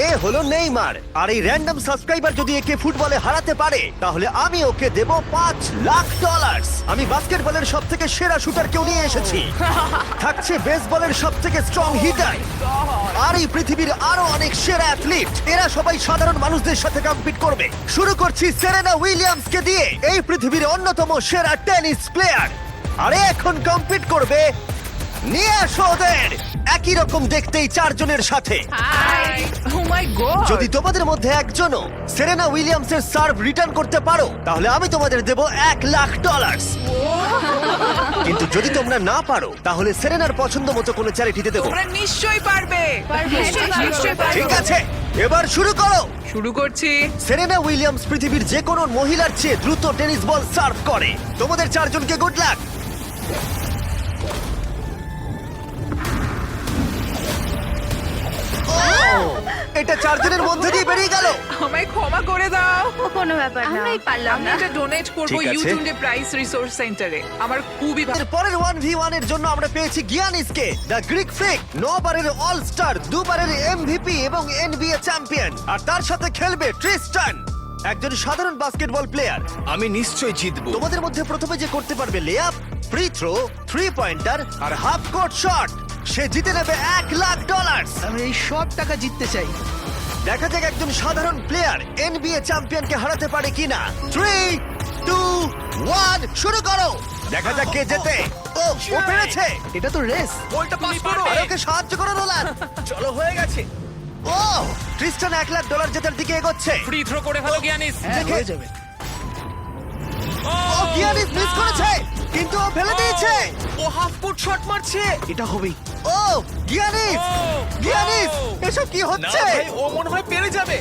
এ হলো নেইমার, আর এই random subscriber যদি একে ফুটবলে হারাতে পারে তাহলে আমি ওকে দেব $5,00,000। আমি বাস্কেটবলের সব থেকে সেরা শুটারকেও নিয়ে এসেছি, থাকছে বেসবলের সব থেকে স্ট্রং হিটার, আর এই পৃথিবীর আরো অনেক সেরা অ্যাথলিট। এরা সবাই সাধারণ মানুষদের সাথে কম্পিট করবে। শুরু করছি সেরেনা উইলিয়ামসকে দিয়ে, এই পৃথিবীর অন্যতম সেরা টেনিস প্লেয়ার। আরে এখন কম্পিট করবে, নিয়ে আসো ওদের একই রকম দেখতেই চারজনের সাথে। হাই ও মাই গড যদি তোমাদের মধ্যে একজনও সেরেনা উইলিয়ামসের সার্ভ রিটার্ন করতে পারো তাহলে আমি তোমাদের দেব $1,00,000। কিন্তু যদি তোমরা না পারো তাহলে সেরেনার পছন্দ মতো কোনো চ্যারিটিতে দেবো। তোমরা নিশ্চয়ই পারবে নিশ্চয়ই পারবে ঠিক আছে, এবার শুরু করো। শুরু করছি সেরেনা উইলিয়ামস পৃথিবীর যে কোনো মহিলার চেয়ে দ্রুত টেনিস বল সার্ভ করে। তোমাদের চারজনকে গুড লাক। এটা চারজনের মধ্যে দিয়ে বেরিয়ে গেল। আমায় ক্ষমা করে দাও কোনো ব্যাপার না, আমরাই পারলাম আমি না। এটা ডোনেট করব ঠিক আছে। ইউটিউবে প্রাইস রিসোর্স সেন্টারে। আমার খুবই ভালো এর পরের 1v1 এর জন্য আমরা পেয়েছি গিয়ানিসকে, দ্য গ্রিক ফ্রিক, 9 বারের অল স্টার, 2 বারের এমভিপি এবং এনবিএ চ্যাম্পিয়ন, আর তার সাথে খেলবে ট্রিস্টান, একজন সাধারণ বাস্কেটবল প্লেয়ার। আমি নিশ্চয়ই জিতবো। তোমাদের মধ্যে প্রথমে যে করতে পারবে লেআপ, ফ্রি থ্রো, 3 পয়েন্টার আর হাফ কোর্ট শট, সে জিতে নেবে $1,00,000। আমি এই সব টাকা জিততে চাই। দেখা যাক একজন সাধারণ প্লেয়ার এনবিএ চ্যাম্পিয়নকে হারাতে পারে কিনা। 3, 2, 1 শুরু করো। দেখা যাক কে জেতে। ও পেরেছে। এটা তো রেস। বলটা পাস করো। আর ওকে সাহায্য করো নোলান। চলো, হয়ে গেছে। ও ট্রিস্টান $1,00,000 জেতার দিকে এগোচ্ছে। ফ্রি থ্রো করে ফেলো গিয়ানিস। হ্যাঁ, দেখে- হয়ে যাবে। ও গিয়ানিস মিস করেছে, কিন্তু ও ফেলে দিয়েছে। ও হাফ ফুট শট মারছে। এটা হবেই। ও গিয়ানিস, গিয়ানিস এসব কি না হচ্ছে? ভাই, ও মনে হয় পেরে যাবে।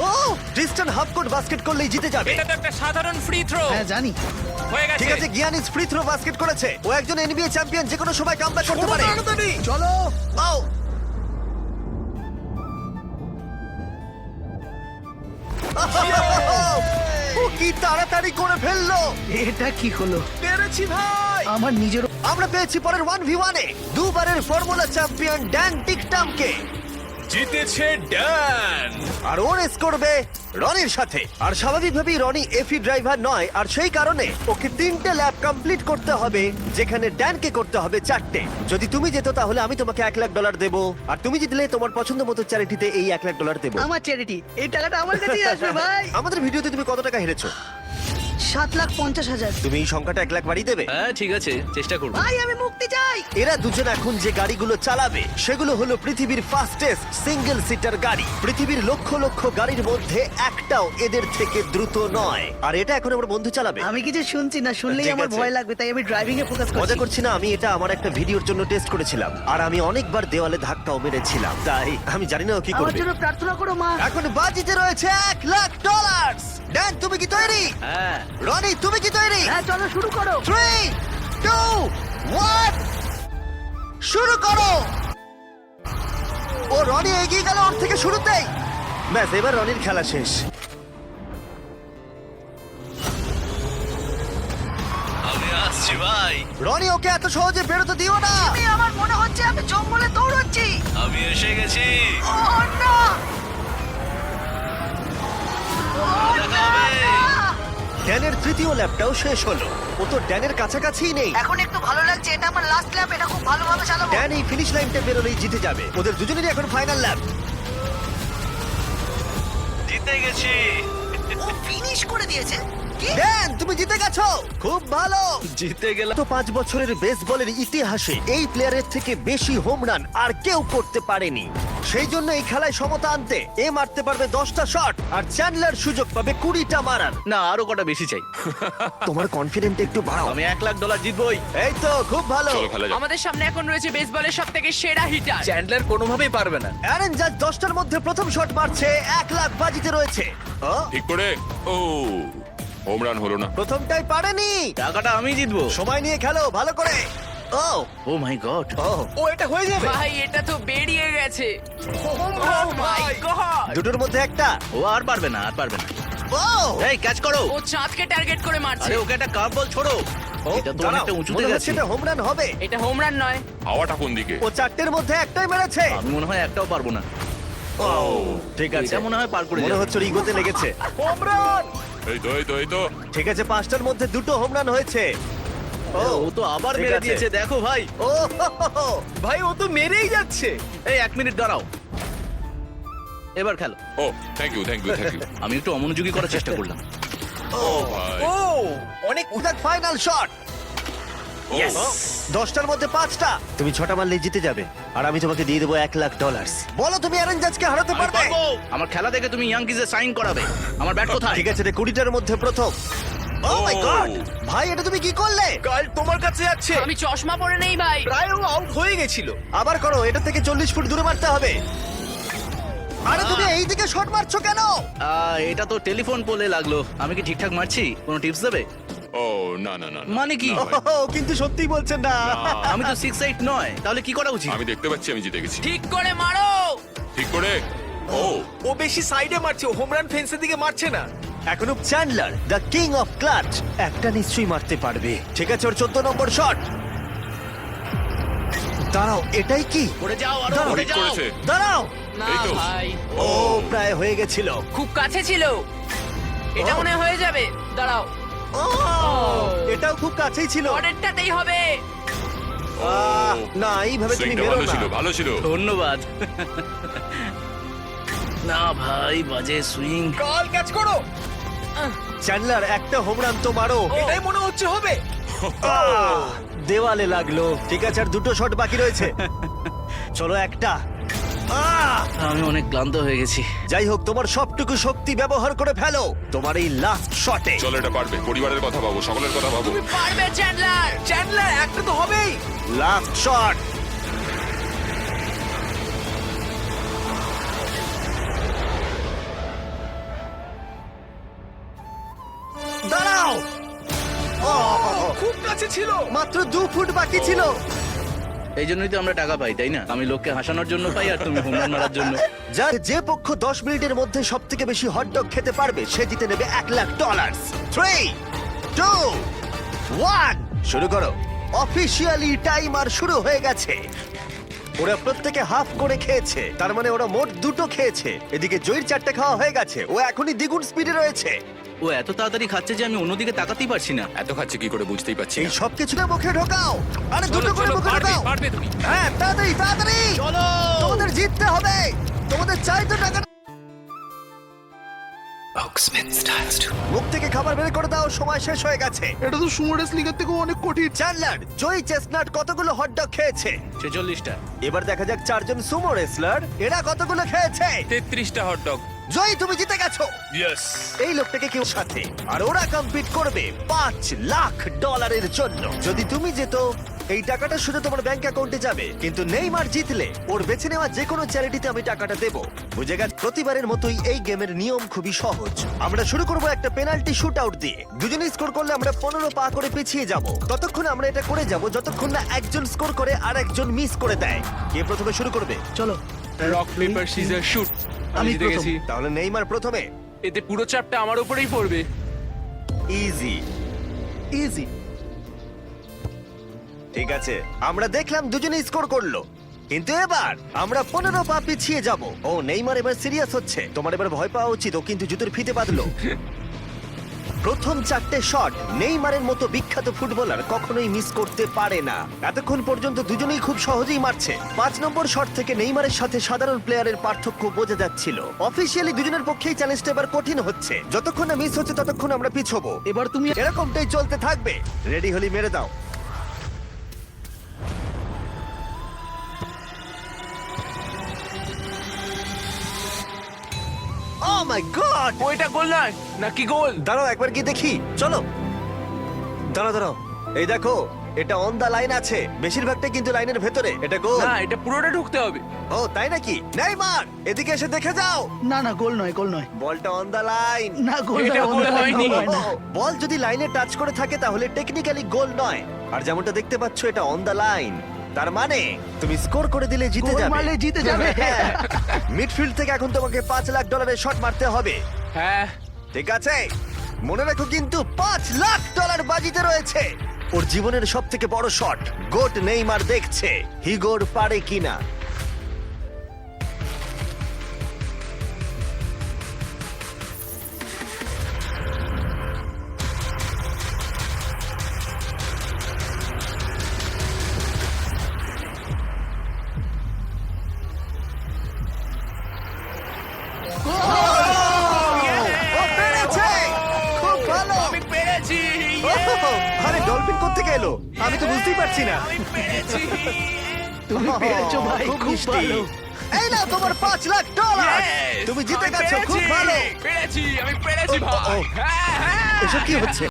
ও ট্রিস্টান হাফ কোর্ট বাস্কেট করলেই জিতে যাবে। এটা তো একটা সাধারণ ফ্রি থ্রো হ্যাঁ জানি। হয়ে গেছে। ঠিক আছে, গিয়ানিস ফ্রি থ্রো বাস্কেট করেছে। ও একজন এনবিএ চ্যাম্পিয়ন, যে কোনো সময় কামব্যাক করতে পারে। তাড়াতাড়ি। চলো। ও ও কি তাড়াতাড়ি করে ফেললো। এটা কি হলো? পেরেছি ভাই। আমার নিজের আমরা পেয়েছি পরের 1v1 এ 2 বারের ফর্মুলা চ্যাম্পিয়ন ড্যান টিকটামকে, জিতেছে ড্যান। আর ও রেস করবে রনির সাথে। আর স্বাভাবিকভাবেই রনি এফি ড্রাইভার নয়, আর সেই কারণে ওকে 3টে ল্যাব কমপ্লিট করতে হবে, যেখানে ড্যানকে করতে হবে 4টে। যদি তুমি যেত তাহলে আমি তোমাকে $1,00,000 দেবো, আর তুমি জিতলে তোমার পছন্দ মতো চ্যারিটিতে এই $1,00,000 দেবো। আমার চ্যারিটি, এই টাকাটা আমার কাছেই আসবে ভাই। আমাদের ভিডিওতে তুমি কত টাকা হেরেছো? 7,50,000। তুমি এই সংখ্যাটা 1,00,000 বাড়িয়ে দেবে? হ্যাঁ ঠিক আছে, চেষ্টা করব। ভাই আমি মুক্তি চাই। এরা দুজন এখন যে গাড়িগুলো চালাবে সেগুলো হলো পৃথিবীর ফাস্টেস্ট সিঙ্গেল সিটার গাড়ি। পৃথিবীর লক্ষ লক্ষ গাড়ির মধ্যে একটাও এদের থেকে দ্রুত নয়। আর এটা এখন আমার বন্ধু চালাবে। আমি কিছু শুনছি না, শুনলেই ঠিক আমার আছে। ভয় লাগবে, তাই আমি ড্রাইভিং এ ফোকাস মজা করছি। করছি না, আমি এটা আমার একটা ভিডিওর জন্য টেস্ট করেছিলাম, আর আমি অনেকবার দেওয়ালে ধাক্কাও মেরেছিলাম, তাই আমি জানি না ও কি আমার করবে। জন্য প্রার্থনা করো মা। এখন বাজিতে রয়েছে $1,00,000। ড্যান তুমি কি তৈরি? হ্যাঁ রনি তুমি কি তৈরি? হ্যাঁ চলো শুরু করো। 3, 2, 1 শুরু করো। ও রনি এগিয়ে গেল ওর থেকে শুরুতেই। ব্যাস, এবার রনির খেলা শেষ। আমি আসছি ভাই। রনি ওকে এত সহজে বেরোতে দিও না। আমার মনে হচ্ছে আমি জঙ্গলে দৌড়চ্ছি। আমি এসে গেছি। ও না। ড্যানের তৃতীয় ল্যাপটাও শেষ হলো। ও তো ড্যানের কাছাকাছিই নেই। এখন একটু ভালো লাগছে, এটা আমার লাস্ট ল্যাপ, এটা খুব ভালোভাবে চালাবো। ড্যান এই ফিনিশ লাইনটা বেরোলেই জিতে যাবে। ওদের দুজনেরই এখন ফাইনাল ল্যাপ। জিতে গেছি। ও ফিনিশ করে দিয়েছে। কি? ড্যান তুমি জিতে গেছো, খুব ভালো। জিতে গেলাম। তো 5 বছরের বেসবলের ইতিহাসে এই প্লেয়ারের থেকে বেশি হোম রান আর কেউ করতে পারেনি। সেই জন্য এই খেলায় সমতা আনতে এ মারতে পারবে 10টা শট, আর চ্যান্ডলার সুযোগ পাবে 20টা মারার। না, আরো কটা বেশি চাই। তোমার কনফিডেন্ট একটু বাড়াও। আমি $1,00,000 জিতবই। এই তো খুব ভালো। আমাদের সামনে এখন রয়েছে বেসবলের সবথেকে সেরা হিটার চ্যান্ডলার কোনোভাবেই পারবে না। অ্যারন জাজ 10টার মধ্যে প্রথম শট মারছে, $1,00,000 বাজিতে রয়েছে। ও ঠিক করে। ও হোম রান হলো না। প্রথমটাই পারেনি। টাকাটা আমি জিতবো। সময় নিয়ে খেলো ভালো করে। ও ও মাই গড। ও ও এটা হয়ে যাবে। ভাই এটা তো বেরিয়ে গেছে Oh my God! দুটোর মধ্যে একটা। ও আর পারবে না, আর পারবে না। ও এই ক্যাচ করো। ও চাঁদকে টার্গেট করে মারছে আরে ওকে একটা কাপ বল ছোড়ো। এটা তো দাঁড়াও, অনেকটা উঁচুতে মনে হচ্ছে গেছে। এটা হোম রান হবে। এটা হোম রান নয় হাওয়াটা কোন দিকে? ও 4টের মধ্যে একটাই মেরেছে। আমি মনে হয় একটাও পারবো না। ঠিক আছে, এটা মনে হয় পার করে মনে যাবে। হচ্ছে ওর ইগোতে লেগেছে। Home run! এই তো ঠিক আছে, 5টার মধ্যে 2টো হোম রান হয়েছে। ও তো আবার ঠিক মেরে আছে। দিয়েছে, দেখো ভাই। ও হো, হো, হো। ভাই ও তো মেরেই যাচ্ছে। এই 1 মিনিট দাঁড়াও, এবার খেলো। ও থ্যাংক ইউ আমি একটু অমনোযোগী করার চেষ্টা করলাম। ও ভাই ও অনেক দেখ ফাইনাল শট। Yes! 10টার মধ্যে 5টা। তুমি 6টা মারলে জিতে যাবে, আর আমি তোমাকে দিয়ে দেবো $1,00,000। বলো তুমি অ্যারন জাজকে হারাতে আমি পারবে? পারবো। আমার খেলা দেখে তুমি ইয়াংকিজে সাইন করাবে। আমার ব্যাট কোথায়? ঠিক আছে রে, 20টার মধ্যে প্রথম। ও মাই গড, ভাই এটা তুমি কি করলে? কাল তোমার কাছে যাচ্ছে। আমি চশমা পরে নেই ভাই। প্রায় ও আউট হয়ে গেছিল। আবার করো, এটা থেকে 40 ফুট দূরে মারতে হবে। আরে তুমি এই দিকে শট মারছো কেন? এটা তো টেলিফোন পোলে লাগলো। আমি কি ঠিকঠাক মারছি? কোনো টিপস দেবে? ও না মানে কি? না ভাই, ও কিন্তু সত্যি বলছেন না। আমি তো 6'8" নয়, তাহলে কি করা উচিত? আমি দেখতে পাচ্ছি আমি জিতে গেছি ঠিক করে মারো। ঠিক করে। ও ও বেশি সাইডে মারছে, ও হোম রান ফেন্সের দিকে মারছে না। এখনো Chandler the king of clutch একটা নিশ্চয়ই মারতে পারবে। ঠিক আছে, ওর 14 নম্বর শট। দাঁড়াও, এটাই কি? পড়ে যাও, আরো দাঁড়াও, পড়ে ঠিক যাও। করেছে। দাঁড়াও। না এই তো। ভাই, ও প্রায় হয়ে গেছিল। খুব কাছে ছিল। এটা ও। মনে হয় হয়ে যাবে। দাঁড়াও, ও এটাও খুব কাছেই ছিল। পরেরটাতেই হবে। না, এইভাবে তুমি সুইংটা মেরো ভালো না। ছিল ভালো ছিল ধন্যবাদ। না ভাই, বাজে সুইং। কাল ক্যাচ করো। চ্যান্ডলার একটা হোম রান তো মারো। এটাই মনে হচ্ছে হবে। দেওয়ালে লাগলো। ঠিক আছে, আর 2টো শট বাকি রয়েছে। চলো একটা। আমি অনেক ক্লান্ত হয়ে গেছি। যাই হোক, তোমার সবটুকু শক্তি ব্যবহার করে ফেলো তোমার এই লাস্ট শটে। চলো এটা পারবে পরিবারের কথা ভাবো সকলের কথা ভাবো পারবে চ্যান্ডলার। চ্যান্ডলার একটা তো হবেই। Last shot. দাঁড়াও। খুব কাছে ছিল। মাত্র 2 ফুট বাকি ছিল। এই জন্যই তো আমরা টাকা পাই, তাই না? আমি লোককে হাসানোর জন্য পাই, আর তুমি হোম রান মারার জন্য। যে পক্ষ 10 মিনিটের মধ্যে সব থেকে বেশি হটডগ খেতে পারবে সে জিতে নেবে $1,00,000। 3, 2, 1 শুরু করো। অফিসিয়ালি টাইমার শুরু হয়ে গেছে। ওরা প্রত্যেকে হাফ করে খেয়েছে, তার মানে ওরা মোট 2টো খেয়েছে। এদিকে জয়ের 4টে খাওয়া হয়ে গেছে, ও এখনই দ্বিগুণ স্পিডে রয়েছে। ও এত তাড়াতাড়ি খাচ্ছে যে আমি অন্যদিকে তাকাতেই পারছি না। এত খাচ্ছে কি করে বুঝতেই পারছি এই না সব কিছুটা মুখে ঢোকাও। আরে দুটো করে মুখে ঢোকাও। পারবে তুমি হ্যাঁ, তাড়াতাড়ি তাড়াতাড়ি চলো। তোমাদের জিততে হবে। তোমাদের চাই তো টাকা। মুখ থেকে খাবার বের করে দাও, সময় শেষ হয়ে গেছে। এটা তো সুমো রেসলিংয়ের থেকেও অনেক কঠিন। চ্যান্ডলার, জয়ী চেস্টনাট কতগুলো হটডগ খেয়েছে? 46টা। এবার দেখা যাক 4 জন সুমো রেসলার এরা কতগুলো খেয়েছে। 33টা হটডগ জয়ী, তুমি জিতে গেছো। ইয়েস। এই লোকটাকে কেউ সাথে, আর ওরা কম্পিট করবে $5,00,000 জন্য। যদি তুমি যেত, এই টাকাটা শুধু তোমার ব্যাংক অ্যাকাউন্টে যাবে, কিন্তু নেইমার জিতলে ওর বেছে নেওয়া যে কোনো চ্যারিটিতে আমি টাকাটা দেব। বুঝে গেছ? প্রতিবারের মতোই এই গেমের নিয়ম খুবই সহজ। আমরা শুরু করব একটা পেনাল্টি শুট আউট দিয়ে। দুজনে স্কোর করলে আমরা 15 পা করে পিছিয়ে যাব। ততক্ষণ আমরা এটা করে যাব যতক্ষণ না একজন স্কোর করে আর একজন মিস করে দেয়। কে প্রথমে শুরু করবে? চলো। Rock paper scissor shoot. আমি জিতে প্রথম। গেছি। তাহলে নেইমার প্রথমে। এতে পুরো চাপটা আমার উপরেই পড়বে। Easy easy. ঠিক আছে, আমরা দেখলাম দুজনে স্কোর করলো, কিন্তু এবার আমরা 15 পা পিছিয়ে যাব। ও নেইমার এবার সিরিয়াস হচ্ছে। তোমার এবার ভয় পাওয়া উচিত, ও কিন্তু জুতোর ফিতে বাঁধলো। প্রথম 4টে শট নেইমারের মতো বিখ্যাত ফুটবলার কখনোই মিস করতে পারে না। এতক্ষণ পর্যন্ত দুজনেই খুব সহজেই মারছে। 5 নম্বর শট থেকে নেইমারের সাথে সাধারণ প্লেয়ারের পার্থক্য বোঝা যাচ্ছিল। অফিসিয়ালি দুজনের পক্ষেই চ্যালেঞ্জটা এবার কঠিন হচ্ছে। যতক্ষণ না মিস হচ্ছে ততক্ষণ আমরা পিছবো। এবার তুমি এরকমটাই চলতে থাকবে। রেডি হলি মেরে দাও। ও মাই গড! ওইটা গোল নয় নাকি গোল? দাঁড়াও একবার কি দেখি, চলো। দাঁড়াও, এই দেখো, এটা অন দা লাইন আছে। বেশিরভাগটা কিন্তু লাইনের ভেতরে। এটা গোল। না, এটা পুরোটা ঢুকতে হবে। ও তাই নাকি? নেইমার, এদিকে এসে দেখে যাও। না না, গোল নয়, গোল নয়। বলটা অন দা লাইন। না, গোল এটা নয়, গোল গোল হয়নি। হয় না। বল যদি লাইনে টাচ করে থাকে তাহলে টেকনিক্যালি গোল নয়। আর যেমনটা দেখতে পাচ্ছ এটা অন দা লাইন, তার মানে তুমি স্কোর করে দিলে জিতে গোল যাবে। মারলে জিতে যাবে। মিডফিল্ড থেকে এখন তোমাকে $5,00,000 শট মারতে হবে। হ্যাঁ, ঠিক আছে, মনে রাখো কিন্তু $5,00,000 বাজিতে রয়েছে। ওর জীবনের সব থেকে বড় শট। গোট নেইমার দেখছে হিগোর পারে কিনা। এলো আমি তো বুঝতেই পারছি না তুমি পেরেছো ভাই, খুব খুব মিষ্টি। ভালো। এই নাও তোমার $5,00,000 Yes! তুমি জিতে আমি গেছো, খুব পেরেছি! ভালো। পেরেছি, আমি পেরেছি ও, ও, ভাই। ও। হ্যাঁ, হ্যাঁ। এসব কি হচ্ছে